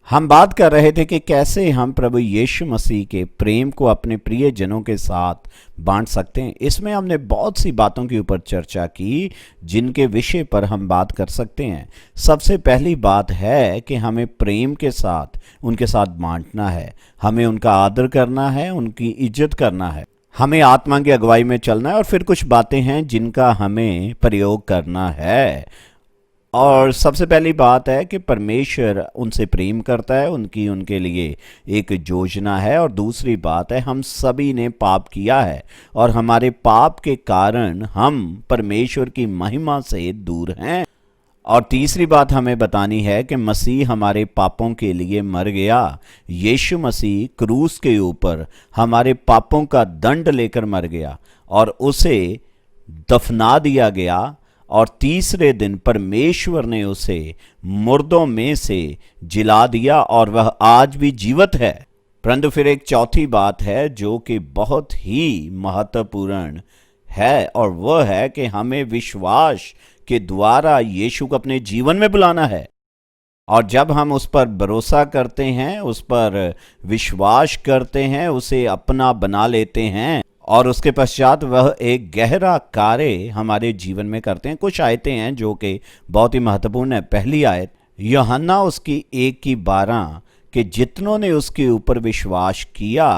हम बात कर रहे थे कि कैसे हम प्रभु यीशु मसीह के प्रेम को अपने प्रिय जनों के साथ बांट सकते हैं। इसमें हमने बहुत सी बातों के ऊपर चर्चा की जिनके विषय पर हम बात कर सकते हैं। सबसे पहली बात है कि हमें प्रेम के साथ उनके साथ बांटना है, हमें उनका आदर करना है, उनकी इज्जत करना है, हमें आत्मा की अगुवाई में चलना है और फिर कुछ बातें हैं जिनका हमें प्रयोग करना है। और सबसे पहली बात है कि परमेश्वर उनसे प्रेम करता है, उनकी उनके लिए एक योजना है। और दूसरी बात है, हम सभी ने पाप किया है और हमारे पाप के कारण हम परमेश्वर की महिमा से दूर हैं। और तीसरी बात हमें बतानी है कि मसीह हमारे पापों के लिए मर गया। यीशु मसीह क्रूस के ऊपर हमारे पापों का दंड लेकर मर गया और उसे दफना दिया गया। और तीसरे दिन परमेश्वर ने उसे मुर्दों में से जिला दिया और वह आज भी जीवित है। परंतु फिर एक चौथी बात है जो कि बहुत ही महत्वपूर्ण है, और वह है कि हमें विश्वास के द्वारा यीशु को अपने जीवन में बुलाना है। और जब हम उस पर भरोसा करते हैं, उस पर विश्वास करते हैं, उसे अपना बना लेते हैं और उसके पश्चात वह एक गहरा कार्य हमारे जीवन में करते हैं। कुछ आयतें हैं जो कि बहुत ही महत्वपूर्ण है। पहली आयत यूहन्ना उसकी 1:12 कि जितनों ने उसके ऊपर विश्वास किया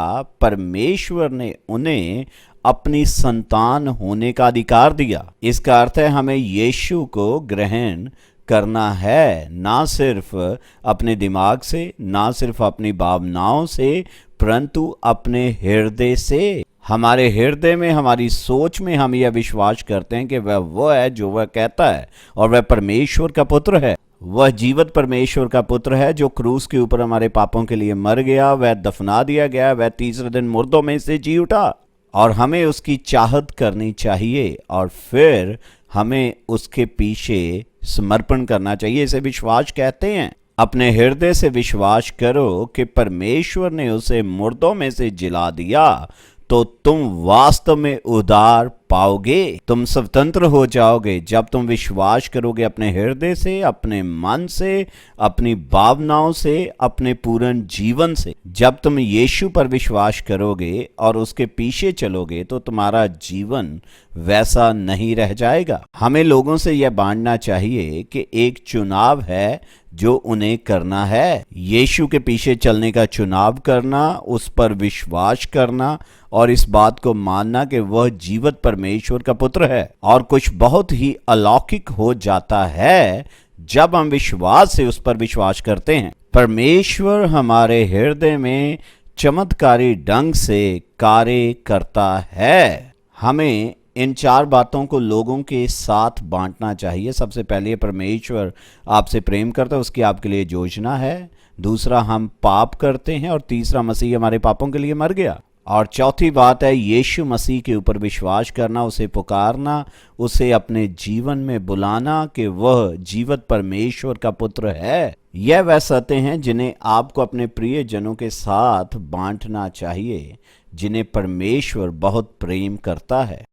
परमेश्वर ने उन्हें अपनी संतान होने का अधिकार दिया। इसका अर्थ है हमें यीशु को ग्रहण करना है, ना सिर्फ अपने दिमाग से, ना सिर्फ अपनी भावनाओं से, परंतु अपने हृदय से। हमारे हृदय में, हमारी सोच में हम यह विश्वास करते हैं कि वह है जो वह कहता है और वह परमेश्वर का पुत्र है। वह जीवित परमेश्वर का पुत्र है जो क्रूस के ऊपर हमारे पापों के लिए मर गया, वह दफना दिया गया, वह तीसरे दिन मुर्दों में से जी उठा। और हमें उसकी चाहत करनी चाहिए और फिर हमें उसके पीछे समर्पण करना चाहिए। इसे विश्वास कहते हैं। अपने हृदय से विश्वास करो कि परमेश्वर ने उसे मुर्दों में से जिला दिया तो तुम वास्तव में उद्धार पाओगे, तुम स्वतंत्र हो जाओगे जब तुम विश्वास करोगे अपने हृदय से, अपने मन से, अपनी भावनाओं से, अपने पूर्ण जीवन से। जब तुम यीशु पर विश्वास करोगे और उसके पीछे चलोगे तो तुम्हारा जीवन वैसा नहीं रह जाएगा। हमें लोगों से यह बांटना चाहिए कि एक चुनाव है जो उन्हें करना है, यीशु के पीछे चलने का चुनाव करना, उस पर विश्वास करना और इस बात को मानना कि वह जीवित परमेश्वर का पुत्र है। और कुछ बहुत ही अलौकिक हो जाता है जब हम विश्वास से उस पर विश्वास करते हैं। परमेश्वर हमारे हृदय में चमत्कारी ढंग से कार्य करता है। हमें इन 4 बातों को लोगों के साथ बांटना चाहिए। सबसे पहले परमेश्वर आपसे प्रेम करता है, उसकी आपके लिए योजना है। दूसरा, हम पाप करते हैं। और तीसरा, मसीह हमारे पापों के लिए मर गया। और चौथी बात है यीशु मसीह के ऊपर विश्वास करना, उसे पुकारना, उसे अपने जीवन में बुलाना कि वह जीवित परमेश्वर का पुत्र है। यह वह सत्य हैं जिन्हें आपको अपने प्रिय जनों के साथ बांटना चाहिए, जिन्हें परमेश्वर बहुत प्रेम करता है।